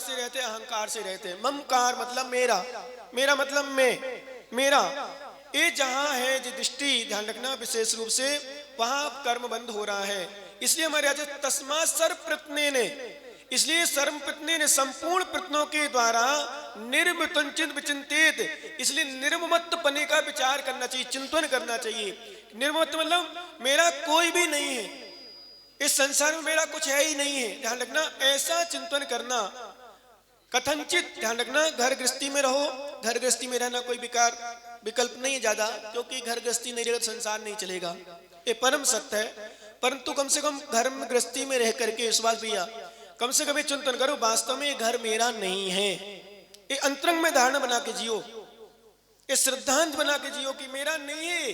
से रहते, अहंकार से रहते। ममकार मतलब मेरा, मेरा मतलब मैं, मेरा। ये जहां है जो दृष्टि, ध्यान रखना विशेष रूप से, वहां कर्म बंद हो रहा है। इसलिए हमारे आज तस्मा सर्व प्रत्ने ने, इसलिए सर्व प्रत्ने ने संपूर्ण प्रत्नों के द्वारा निर्विचिंत विचिंतित, इसलिए निर्ममत्त पने का विचार करना चाहिए, चिंतन करना चाहिए। निर्ममत्त मतलब मेरा कोई भी नहीं है, इस संसार में मेरा कुछ है ही नहीं है, ध्यान रखना, ऐसा चिंतन करना। कथनचित, ध्यान रखना, घर गृहस्थी में रहो, घर गृहस्थी में रहना कोई विकल्प नहीं है ज्यादा, क्योंकि घर गृहस्थी नहीं रहेगा संसार नहीं चलेगा, ये परम सत्य है। परंतु कम से कम घर में गृहस्थी में रह करके विश्वास भैया कम से कम चिंतन करो, वास्तव में घर मेरा नहीं है। ये अंतरंग में धारणा बना के जियो, ये श्रद्धांत बना के जियो कि मेरा नहीं है,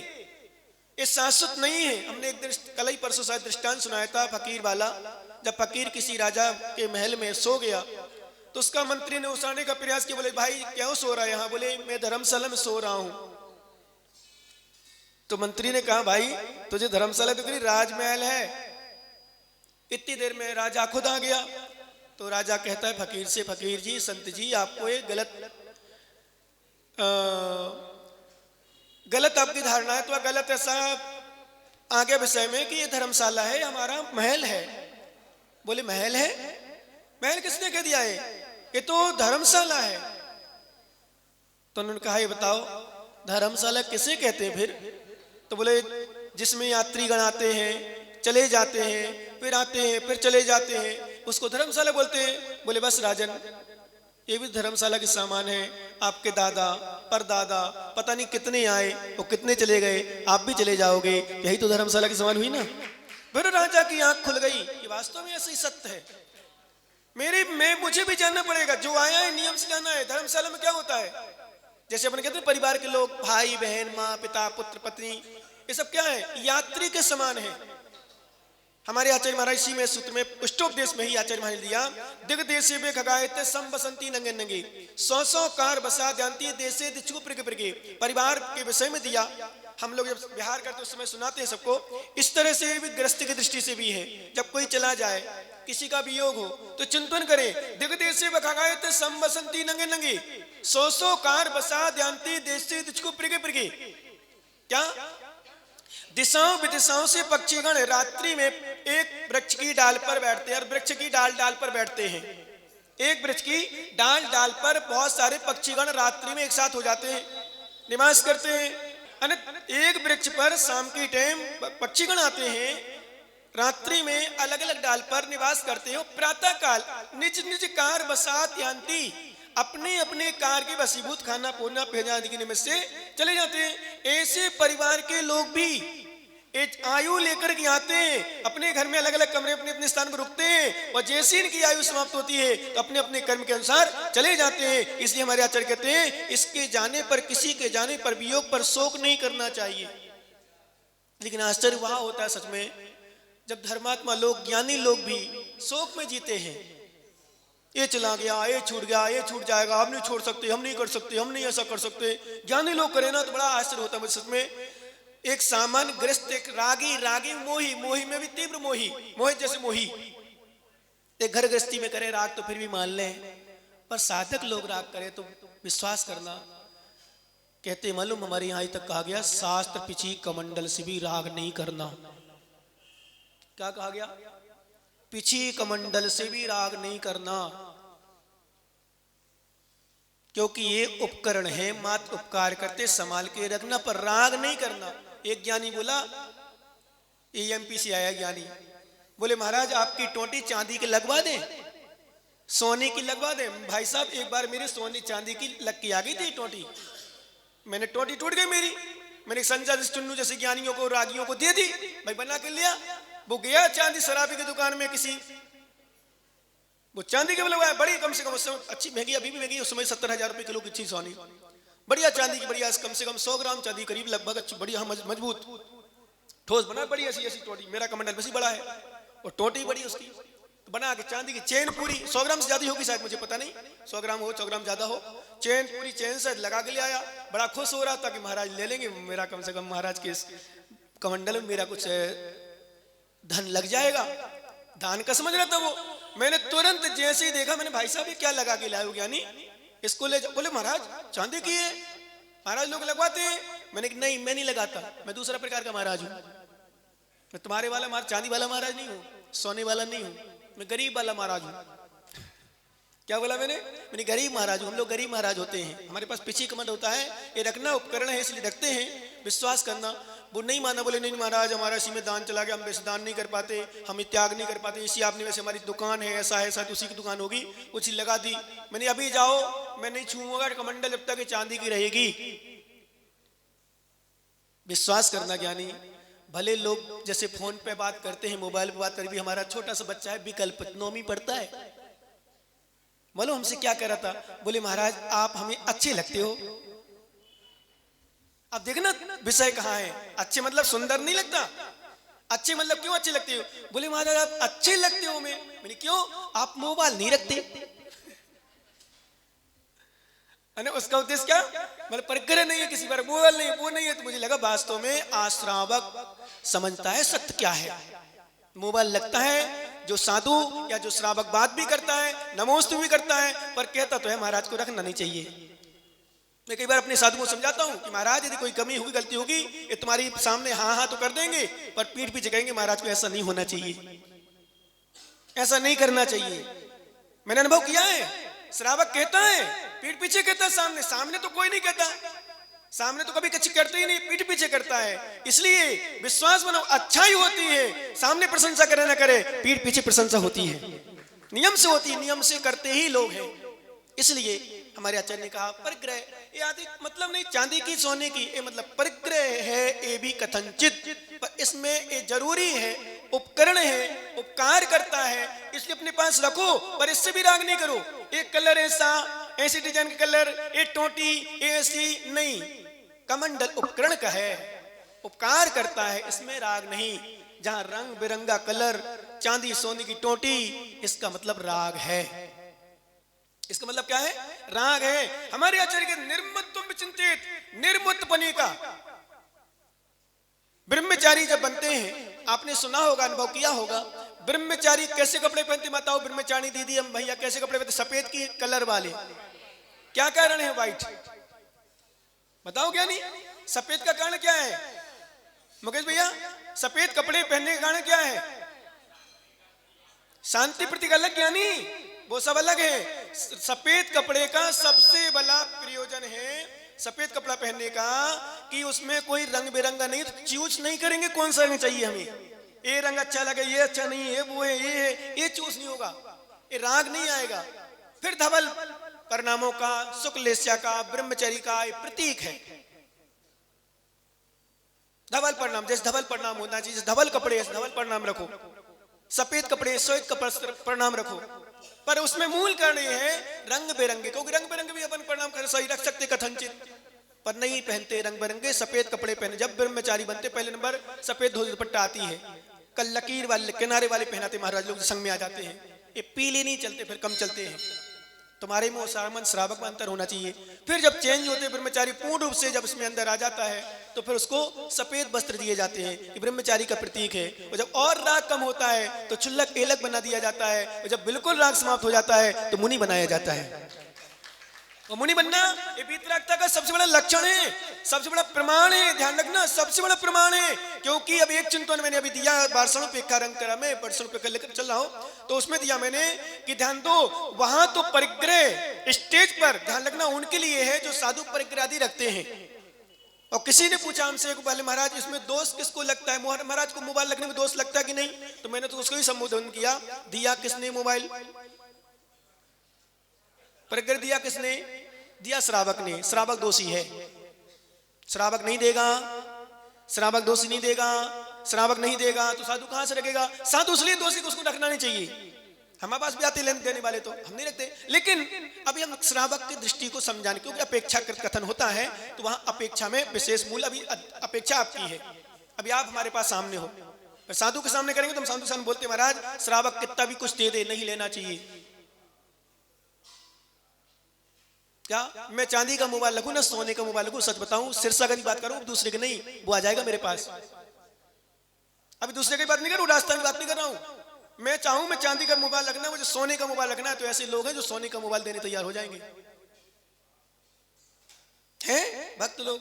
ये शाश्वत नहीं है। हमने एक कल ही परसों शायद दृष्टांत सुनाया था फकीर वाला। जब फकीर किसी राजा के महल में सो गया तो उसका मंत्री ने उठाने का प्रयास किया, बोले भाई क्यों सो रहा है यहाँ? बोले मैं धर्मशाला में सो रहा हूं। तो मंत्री ने कहा भाई तुझे धर्मशाला तो राजमहल है। इतनी देर में राजा खुद आ गया। तो राजा कहता है फकीर से, फकीर जी, संत जी, आपको ये गलत आपकी धारणा है। तो गलत ऐसा आगे विषय में कि ये धर्मशाला है, हमारा महल है। बोले महल है? महल किसने कह दिया है? ये तो धर्मशाला है। तो उन्होंने कहा ये बताओ धर्मशाला किसे कहते हैं फिर? तो बोले जिसमें यात्री गण आते हैं, चले जाते हैं, फिर आते हैं, फिर चले जाते हैं, उसको धर्मशाला बोलते हैं। बोले बस राजन, ये भी धर्मशाला के सामान है। आपके दादा परदादा पता नहीं कितने आए और कितने चले गए, आप भी चले जाओगे, यही तो धर्मशाला की सामान हुई ना। फिर राजा की आंख खुल गई कि वास्तव में ऐसा ही सत्य है। मुझे भी जानना पड़ेगा, जो आया है नियम से जाना है। धर्मशाला में क्या होता है? जैसे अपन कहते हैं परिवार के लोग, भाई बहन, माँ पिता, पुत्र पत्नी, ये सब क्या है? यात्री के समान है। हमारे आचार्य महाराज इसी में सूत्र में पुष्टोपदेश में ही आचार्य महाराज ने दिया, दिग देशे में खगायते सम बसंती नंगे नंगे, 100 कार बसा जानती देशे दिच्छू प्रगे प्रगे। परिवार के विषय में दिया। हम लोग जब विहार करते उस समय सुनाते हैं सबको। इस तरह से भी गृहस्थ की दृष्टि से भी है, जब कोई चला जाए, किसी का वियोग हो, तो चिंतन करें, दिग देशे में खगायते सम बसंती नंगे नंगे, 100 कार बसा जानती देशे दिच्छू प्रगे प्रगे। क्या? दिशाओं विदिशाओं से पक्षीगण रात्रि में एक वृक्ष की डाल पर बैठते हैं और वृक्ष की डाल पर बैठते हैं। एक वृक्ष की डाल पर बहुत सारे पक्षीगण रात्रि में एक साथ हो जाते हैं, निवास करते हैं। एक वृक्ष पर शाम के टाइम पक्षीगण आते हैं, रात्रि में अलग अलग डाल पर निवास करते हैं। प्रातः काल निज निज कार बसात यांती, अपने अपने कार के वसीभूत खाना पोना पहना आदि के निमित्त से चले जाते हैं। ऐसे परिवार के लोग भी एक आयु लेकर के आते हैं, अपने घर में अलग अलग कमरे अपने अपने स्थान पर रुकते हैं, और जैसे इनकी आयु समाप्त होती है तो अपने अपने कर्म के अनुसार चले जाते हैं। इसलिए हमारे आचार्य कहते हैं इसके जाने पर, किसी के जाने पर, वियोग पर शोक नहीं करना चाहिए। लेकिन आश्चर्य वहां होता है सच में, जब धर्मात्मा लोग, ज्ञानी लोग भी शोक में जीते हैं। ये चला गया, ये छूट गया, ये छूट जाएगा, हम नहीं छोड़ सकते, हम नहीं कर सकते, हम नहीं ऐसा कर सकते। ज्ञानी लोग करें ना तो बड़ा आश्चर्य होता है सच में। एक सामान्य गृहस्थ, एक रागी मोही, मोही में भी तीव्र मोही, मोहित जैसे मोही, एक घर गृहस्थी में करे राग तो फिर भी मान लें, पर साधक लोग राग करे तो विश्वास करना। कहते मालूम हमारे यहां तक कहा गया, शास्त्र पिछी कमंडल से भी राग नहीं करना। क्या कहा गया? पिछी कमंडल से भी राग नहीं करना, क्योंकि ये उपकरण है, मात्र उपकार करते, संभाल के रखना, पर राग नहीं करना। एक ज्ञानी बोला, एएमपी से आया ज्ञानी, बोले महाराज आपकी टोटी चांदी की लगवा दें, सोने की लगवा दें। भाई साहब एक बार मेरी सोने चांदी की लग के आ गई थी टोटी, मैंने टोटी टूट गई मेरी, मैंने संजय चुन्नू जैसे ज्ञानियों को, रागियों को दे दी, भाई बना के लिया। वो गया चांदी शराबी की दुकान में, किसी वो चांदी के लगवाया, बड़ी कम से कम उससे अच्छी महंगी, अभी भी महंगी, उस समय 70,000 रुपए किलो की थी सोनी, बढ़िया चांदी की, बढ़िया कम से कम 100 ग्राम चांदी करीब लगभग, अच्छी बढ़िया मजबूत ठोस बना, बड़ी ऐसी ऐसी टोटी। मेरा कमंडल वैसी बड़ा है और टोटी बड़ी उसकी, तो बना के चांदी की चेन पूरी 100 ग्राम से ज्यादा होगी शायद, मुझे पता नहीं, 100 ग्राम हो 100 ग्राम ज्यादा हो, चेन पूरी चेन से लगा के ले आया। बड़ा खुश हो रहा था कि महाराज ले लेंगे मेरा, कम से कम महाराज के इस कमंडल में मेरा कुछ धन लग जाएगा, दान का समझ रहा था वो। मैंने तुरंत जैसे ही देखा, मैंने भाई साहब ये क्या लगा के लाए हो ज्ञानी, इसको ले जाओ। बोले महाराज चांदी की है, महाराज लोग लगवाते हैं। मैंने कहा नहीं मैं नहीं लगाता, मैं दूसरा प्रकार का महाराज हूँ, मैं तुम्हारे वाला महाराज चांदी वाला महाराज नहीं हूँ, सोने वाला नहीं हूँ, मैं गरीब वाला महाराज हूँ। क्या बोला मैंने गरीब महाराज हूँ। हम लोग गरीब महाराज होते हैं, हमारे पास पीछे कमंड होता है, ये रखना उपकरण है इसलिए रखते हैं, विश्वास करना। वो नहीं माना, बोले नहीं महाराज हमारा इसी में दान चला गया, हम वैसे दान नहीं कर पाते, हम त्याग नहीं कर पाते, इसी आपने वैसे हमारी दुकान है, ऐसा है, शायद उसी की दुकान होगी, उसी लगा दी। मैंने अभी जाओ, मैं नहीं छूऊंगा कमंडल जब तक चांदी की रहेगी। विश्वास करना ज्ञानी, भले लोग जैसे फोन पे बात करते हैं, मोबाइल पे बात कर, भी हमारा छोटा सा बच्चा है विकल्प 9वीं पढ़ता है, बोलो हमसे क्या कह रहा था, बोले महाराज आप हमें अच्छे लगते हो। अब देखना विषय कहाँ है, अच्छे मतलब सुंदर नहीं लगता, अच्छे मतलब क्यों अच्छे लगते हो, बोले महाराज आप अच्छे लगते हो। मैंने क्यों, आप मोबाइल नहीं रखते। अने उसका उद्देश्य क्या, मतलब परिग्रह नहीं है किसी पर, मोबाइल नहीं है, वो नहीं है। तो मुझे लगा वास्तव में आश्रावक समझता है सत्य क्या है। मोबाइल लगता है जो साधु या जो श्रावक बात भी करता है, नमोस्तु भी करता है, पर कहता तो है महाराज को रखना नहीं चाहिए। मैं कई बार अपने साधु को समझाता हूं कि महाराज यदि कोई कमी होगी, गलती होगी, ये तुम्हारी सामने हाँ हाँ तो कर देंगे, पर पीठ पीछे कहेंगे महाराज को ऐसा नहीं होना चाहिए, ऐसा नहीं करना चाहिए। मैंने अनुभव किया है, श्रावक कहता है पीठ पीछे कहता है, सामने सामने तो कोई नहीं कहता, सामने तो कभी कुछ करते ही नहीं, पीठ पीछे करता है। इसलिए विश्वास बनाओ, अच्छाई होती है, सामने प्रशंसा करे ना करे, पीठ पीछे प्रशंसा होती है, नियम से होती है, नियम से करते ही लोग हैं। इसलिए हमारे आचार्य ने कहा परिग्रह, ये आदि मतलब नहीं चांदी की सोने की, ये मतलब परिग्रह है, ये भी कथनचित, पर इसमें ये जरूरी है, उपकरण है, उपकार करता है, इसलिए अपने पास रखो, पर इससे भी राग नहीं करो। एक कलर ऐसा, ऐसी डिजाइन के कलर, ये टोटी ऐसी नहीं, कमंडल उपकरण का है, उपकार करता है, इसमें राग नहीं। जहां रंग बिरंगा कलर, चांदी सोने की टोटी, इसका मतलब राग है। इसका मतलब क्या है, राग है। हमारे आचार्य के निर्मत्व विचिंतित, निर्मुत्तपनी का, ब्रह्मचारी जब बनते हैं, आपने सुना होगा, अनुभव किया होगा, ब्रह्मचारी कैसे कपड़े पहनते, बताओ ब्रह्मचारी दीदी हम भैया कैसे कपड़े पहनते, सफेद की कलर वाले, क्या कारण है व्हाइट, बताओ क्या नहीं, सफेद का कारण क्या है मुकेश भैया, सफेद कपड़े पहनने का कारण क्या है, शांति प्रतीक अलग ज्ञानी, वो सब अलग है। सफेद कपड़े का सबसे बड़ा प्रयोजन है सफेद कपड़ा पहनने का कि उसमें कोई रंग बिरंगा नहीं, चूज नहीं करेंगे कौन सा रंग चाहिए हमें, ये रंग अच्छा लगे, ये अच्छा नहीं है, वो है, ये है, ये चूज नहीं होगा, ये राग नहीं आएगा। फिर धवल परिणामों का, शुक्लेश्या का, ब्रह्मचर्य का प्रतीक है धवल परिणाम। जैसे धवल परिणाम होना चाहिए, धवल कपड़े धवल परिणाम रखो, सफेद कपड़े श्वेत कपड़े परिणाम रखो, पर उसमें मूल कारण ये है रंग बिरंगे, क्योंकि रंग बिरंगे भी अपन परिणाम कर सही रख सकते कथनचित, पर नहीं पहनते रंग बिरंगे सफेद कपड़े पहने। जब ब्रह्मचारी बनते पहले नंबर सफेद धोती दुपट्टा आती है, कल लकीर वाले किनारे वाले पहनाते महाराज लोग संग में आ जाते हैं, ये पीले नहीं चलते, फिर कम चलते हैं। तुम्हारे में सामन श्रावक में अंतर होना चाहिए। फिर जब चेंज होते ब्रह्मचारी पूर्ण रूप से जब इसमें अंदर आ जाता है, तो फिर उसको सफेद वस्त्र दिए जाते हैं कि ब्रह्मचारी का प्रतीक है। और जब और राग कम होता है तो चुल्लक एलक बना दिया जाता है, और जब बिल्कुल राग समाप्त हो जाता है तो मुनि बनाया जाता है। और मुनि बनना ये वीतरागता का सबसे बड़ा लक्षण है, सबसे बड़ा प्रमाण है, ध्यान रखना सबसे बड़ा प्रमाण है। क्योंकि अब एक चिंतन मैंने अभी दिया बारसणों पे रंग करा, मैं परसों पे लेकर चल रहा हूं, तो उसमें दिया मैंने कि ध्यान दो, वहां तो परिग्रह स्टेज पर ध्यान रखना उनके लिए है जो साधु परिग्रह आदि रखते हैं। और किसी ने पूछा हमसे पहले महाराज इसमें दोष किसको लगता है, महाराज को मोबाइल लगने में दोष लगता है कि नहीं, तो मैंने तो उसको ही संबोधन किया, दिया किसने मोबाइल, परिग्रह दिया किसने दिया, श्रावक ने। श्रावक दोषी है, श्रावक नहीं देगा, श्रावक दोषी नहीं देगा, श्रावक नहीं देगा तो साधु कहां से रखेगा। साधु इसलिए दोषी को उसको रखना नहीं चाहिए, हमारे पास भी आते लेने देने वाले तो हम नहीं रखते, लेकिन अभी हम श्रावक की दृष्टि को समझाने, क्योंकि अपेक्षाकृत कथन होता है तो वहां अपेक्षा में विशेष मूल, अभी अपेक्षा आपकी है, अभी आप हमारे पास सामने हो, साधु के सामने करेंगे तो हम साधु सामने बोलते महाराज श्रावक कितना भी कुछ दे दे नहीं लेना चाहिए। क्या मैं चांदी का मोबाइल लगूं ना सोने का मोबाइल लगूं, सच बताऊं सिरसा की बात करूं, दूसरे की नहीं, वो आ जाएगा मेरे पास। अभी दूसरे की बात नहीं कर रहा हूं, राजस्थान की बात नहीं कर रहा हूं, मैं चाहूं मैं चांदी का मोबाइल रखना, मुझे सोने का मोबाइल रखना है, तो ऐसे लोग हैं जो सोने का मोबाइल देने तैयार हो जाएंगे, हैं भक्त लोग।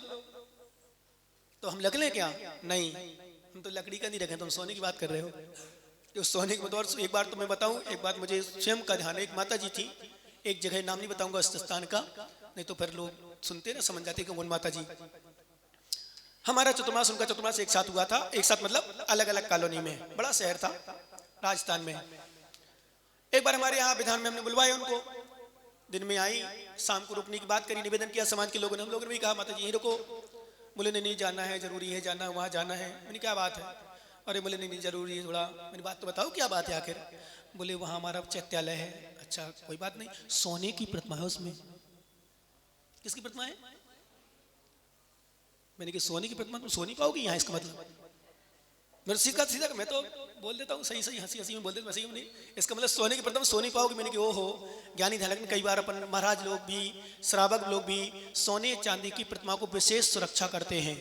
तो हम लग लें क्या? नहीं, हम तो लकड़ी का नहीं रखें, तुम सोने की बात कर रहे हो। जो सोने के दौर से एक बार तो मैं बताऊं, एक बात मुझे स्वयं का ध्यान है। एक माता जी थी, एक जगह नाम नहीं बताऊंगा उस स्थान का, नहीं तो फिर लोग सुनते ना समझ जाते कि कौन माता जी। हमारा चतुर्मास उनका चतुर्मास एक साथ हुआ था, एक साथ मतलब अलग अलग कॉलोनी में, बड़ा शहर था राजस्थान में। एक बार हमारे यहाँ विधान में हमने बुलवाया उनको, दिन में आई, शाम को रुकने की बात करी, निवेदन किया समाज के लोगों ने। हम लोगों ने भी कहा माता जी यहीं रुको। बोले नहीं जाना है, जरूरी है जाना, वहाँ जाना है। मैंने क्या बात है? अरे बोले नहीं जरूरी है थोड़ा। मैंने बात तो बताओ क्या बात है आखिर? बोले वहाँ हमारा चैत्यालय है। अच्छा कोई बात नहीं, सोने की प्रतिमा है उसमें। किसकी प्रतिमा है? मैंने कहा सोने की प्रतिमा, तुम सो नहीं पाओगी यहाँ, इसका मतलब? मेरे सीधा सीधा मैं तो बोल देता हूँ सही सही, हंसी हंसी में बोल देता हूँ, सही नहीं, इसका मतलब सोने की प्रतिमा सो नहीं पाओगी। मैंने कहा ओहो ज्ञानी ध्यान रखना, कई बार अपन महाराज लोग भी, श्रावक लोग भी सोने चांदी की प्रतिमा को विशेष सुरक्षा करते हैं,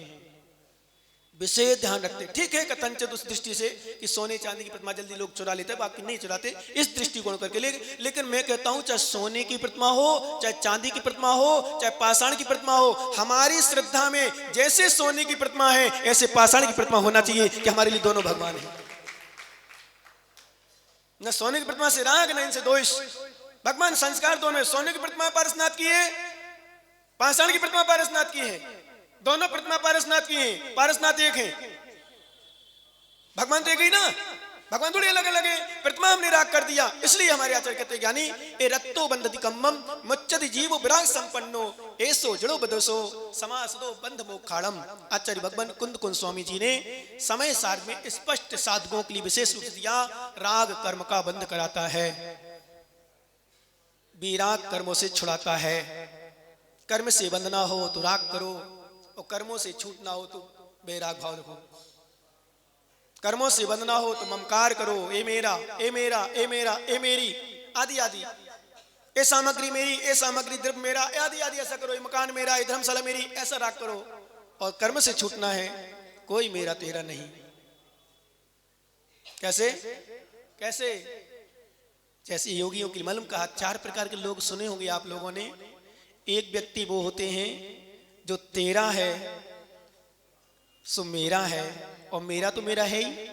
विशेष ध्यान रखते हैं। ठीक है कथनचित उस दृष्टि से कि सोने चांदी की प्रतिमा जल्दी लोग चुरा लेते हैं, बाकी नहीं चुराते, इस दृष्टिकोण करके। लेकिन मैं कहता हूं चाहे सोने की प्रतिमा हो, चाहे चांदी की प्रतिमा हो, चाहे पाषाण की प्रतिमा हो, हमारी श्रद्धा में जैसे सोने की प्रतिमा है ऐसे पाषाण की प्रतिमा होना चाहिए कि हमारे लिए दोनों भगवान है। न सोने की प्रतिमा से राग न इनसे द्वेष, भगवान संस्कार दोनों है। सोने की प्रतिमा पारसनाथ की है, पाषाण की प्रतिमा पारसनाथ की है, दोनों प्रतिमा पारसनाथ की हैं। पारसनाथ एक है, भगवान तो एक ही ना, भगवान थोड़ी अलग अलग है। प्रतिमा हमने राग कर दिया, इसलिए हमारे आचार्य कहते हैं ज्ञानी ए रत्तो बंधति कम्मम मुच्चति जीवो विराग संपन्नो एसो जड़ो बदसो समासदो बंध मोक्षाणम। आचार्य भगवान कुंद कुंद स्वामी जी ने समय सार में स्पष्ट साधकों के लिए विशेष रूप से दिया, राग कर्म का बंध कराता है, विराग कर्मों से छुड़ाता है। कर्म से बंधना हो तो राग करो, और कर्मों से छूटना हो तो बेराग भाव रखो। कर्मों से बंधना हो तो ममकार करो, ए मेरा ए मेरा ए मेरा ए मेरी आदि आदि, ए सामग्री मेरी, ए सामग्री द्रव्य मेरा आदि आदि, ऐसा करो। ए मकान मेरा, ए धर्मशाला मेरी, ऐसा राग करो। और कर्म से छूटना है, कोई मेरा तेरा नहीं। कैसे कैसे? जैसे योगियों की मालूम कहा, 4 प्रकार के लोग सुने होंगे आप लोगों ने। एक व्यक्ति वो होते हैं जो तेरा है सो मेरा है, और मेरा तो मेरा है ही।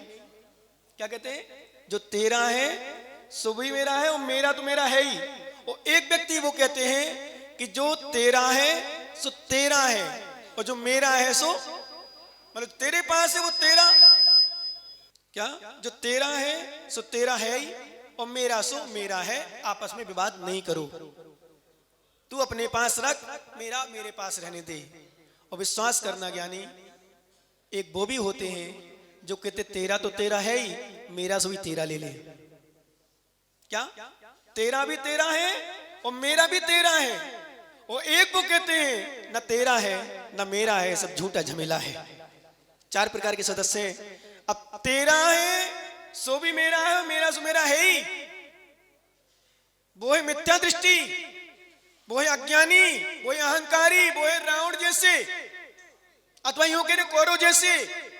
क्या कहते हैं? जो तेरा है सो भी मेरा है, और मेरा तो मेरा है ही। और एक व्यक्ति वो कहते हैं कि जो तेरा है सो तेरा है, और जो मेरा है सो मतलब तेरे पास है वो तेरा। क्या? जो तेरा है सो तेरा है ही, और मेरा सो मेरा है। आपस में विवाद नहीं करो, तू अपने पास रख, मेरा मेरे पास रहने दे। और विश्वास करना ज्ञानी, एक वो भी होते हैं जो कहते तेरा तो तेरा है ही, मेरा से भी तेरा ले ले। क्या? तेरा भी तेरा है और मेरा भी तेरा है। और एक वो कहते हैं न तेरा है न मेरा है, सब झूठा झमेला है। 4 प्रकार के सदस्य हैं। अब तेरा है सो भी मेरा है, मेरा सो मेरा है ही, वो है मिथ्या दृष्टि, वो है अज्ञानी, वो है अहंकारी, वो है रावण जैसे, अथवा यूं कहने कौरव जैसे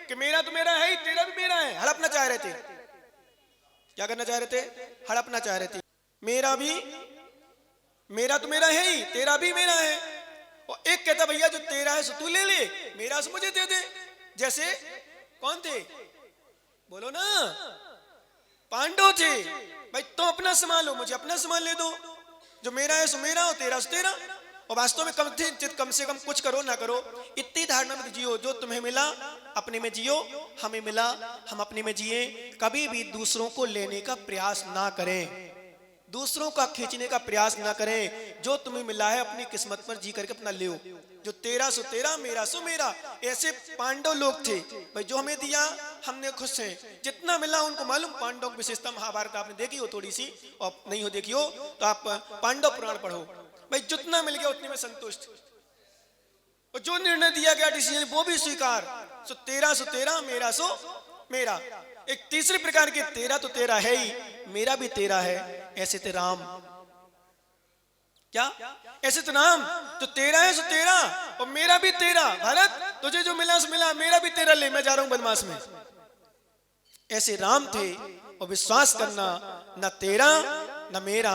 कि मेरा तो मेरा है ही, तेरा भी मेरा है। हड़पना चाह रहे थे। क्या करना चाह रहे थे? हड़पना चाह रहे थे। मेरा भी, मेरा तो मेरा है ही, तेरा भी मेरा है। और एक कहता भैया जो तेरा है सो तू ले ले, मेरा से मुझे दे दे। जैसे कौन थे? बोलो ना। पांडव थे। भाई तुम अपना संभालो, मुझे अपना सामान ले दो। जो मेरा है सो मेरा, और तेरा सो तेरा। और वास्तव में कम से कम कुछ करो ना करो, इतनी धारणा में जियो, जो तुम्हें मिला अपने में जियो, हमें मिला हम अपने में जिए। कभी भी दूसरों को लेने का प्रयास ना करें, दूसरों का खींचने का प्रयास ना करें। जो तुम्हें मिला है अपनी किस्मत पर जी करके अपना ले। जो तेरा सो तेरा, मेरा सो मेरा। ऐसे पांडव लोग थे। भाई जो हमें दिया हमने खुश हैं, जितना मिला उनको मालूम। पांडव की विशेषता महाभारत आपने देखी हो थोड़ी सी, और नहीं हो देखी हो तो आप पांडव पुराण पढ़ो। भाई जितना मिल गया उतने में संतुष्ट, और जो निर्णय दिया गया डिसीजन वो भी स्वीकार। सो तेरा, मेरा सो मेरा। एक तीसरे प्रकार के तेरा तो तेरा है ही, मेरा भी तेरा है। ऐसे ते राम। क्या? ऐसे तो राम, तो तेरा है सो तेरा, और मेरा भी तेरा। भारत तुझे जो मिला सो मिला, मेरा भी तेरा ले, मैं जा रहा हूं बनवास में। ऐसे राम थे। और विश्वास करना, न तेरा न मेरा,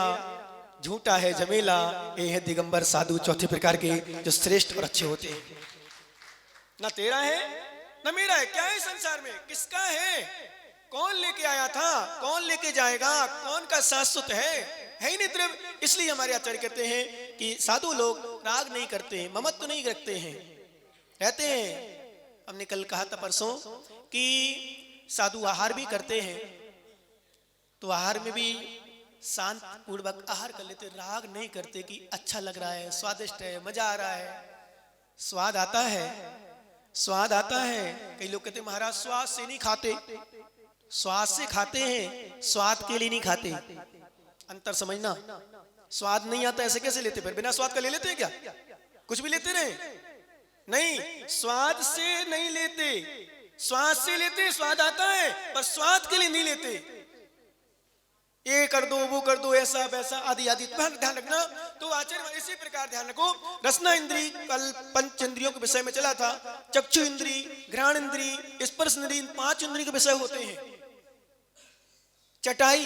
झूठा है जमेला, ये है दिगंबर साधु, चौथे प्रकार के जो श्रेष्ठ और अच्छे होते हैं। न तेरा है न मेरा है, क्या है संसार में, किसका है, कौन लेके आया था, कौन लेके जाएगा, कौन का शाश्वत है ही नहीं द्रव्य। इसलिए हमारे आचार्य कहते हैं कि साधु लोग राग नहीं करते हैं, ममत्व नहीं रखते हैं, कहते हैं। हमने कल कहा था परसों कि साधु आहार भी करते हैं, तो आहार में भी शांत पूर्वक आहार कर लेते, राग नहीं करते कि अच्छा लग रहा है, स्वादिष्ट है, मजा आ रहा है, स्वाद आता है, स्वाद आता है। कई लोग कहते महाराज स्वाद से नहीं खाते, स्वाद से खाते हैं, स्वाद के लिए नहीं खाते। अंतर समझना, स्वाद नहीं आता ऐसे कैसे लेते, फिर बिना स्वाद का ले लेते हैं क्या, कुछ भी लेते रहे, नहीं, स्वाद से नहीं लेते, स्वाद से लेते, स्वाद आता है पर स्वाद के लिए नहीं लेते। ये कर दो, वो कर दो, ऐसा वैसा आदि आदि, ध्यान रखना। तो आचार्य इसी प्रकार ध्यान रखो। रसना इंद्री, कल पंच इंद्रियों के विषय में चला था, चक्षु इंद्री, घ्राण इंद्री, स्पर्श इंद्री, 5 इंद्रियों के विषय होते हैं। चटाई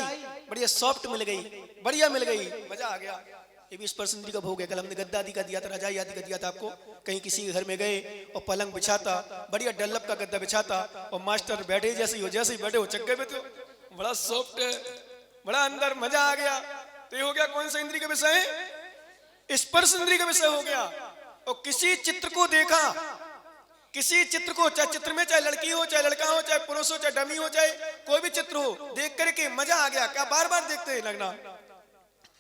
बढ़िया सॉफ्ट मिल गई, बढ़िया मिल गई, मजा आ गया, ये भी स्पर्श इंद्री का भोग है। कल हमने गद्दा आदि का दिया था, रजाई आदि का दिया था आपको। कहीं किसी के घर में गए और पलंग बिछाता, बढ़िया डल्लप का गद्दा बिछाता, और मास्टर बैठे जैसे ही बैठे हो चक्के में, तो बड़ा सॉफ्ट है, बड़ा अंदर मजा आ गया। तो ये हो गया कौन सा इंद्री का विषय, स्पर्श इंद्री का विषय हो गया। और किसी चित्र को देखा, किसी चित्र को, चाहे चित्र में चाहे लड़की हो, चाहे लड़का हो, चाहे पुरुष हो, चाहे डमी हो, चाहे कोई भी चित्र हो, देख करके मजा आ गया, क्या बार बार देखते हैं लगना,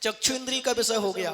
चक्षु इंद्री का विषय हो गया।